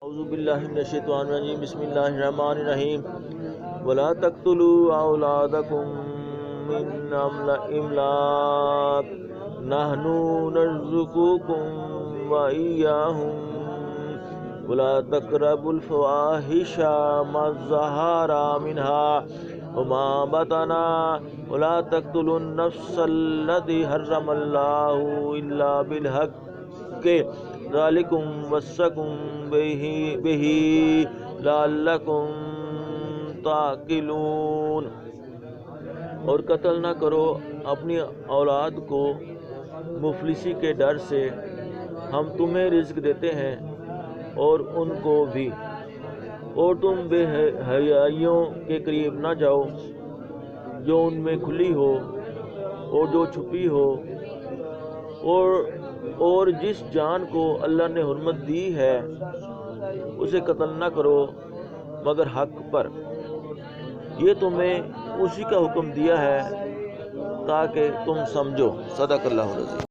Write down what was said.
اعوذ باللہ من الشیطان الرجیم بسم اللہ الرحمن الرحیم ولا تقتلوا اولادکم من املاق نحن نرزقکم وإیاہم ولا تقربوا الفواحش ما ظهر منها وما بطن ولا تقتلوا النفس التي حرم الله إلا بالحق ذالکم وصاکم بہ لعلکم تعقلون۔ اور قتل نہ کرو اپنی اولاد کو مفلسی کے ڈر سے، ہم تمہیں رزق دیتے ہیں اور ان کو بھی، اور تم بے حیائیوں کے قریب نہ جاؤ جو ان میں کھلی ہو اور جو چھپی ہو، اور جس جان کو اللہ نے حرمت دی ہے اسے قتل نہ کرو مگر حق پر۔ یہ تمہیں اسی کا حکم دیا ہے تاکہ تم سمجھو۔ صدق اللہ العظیم۔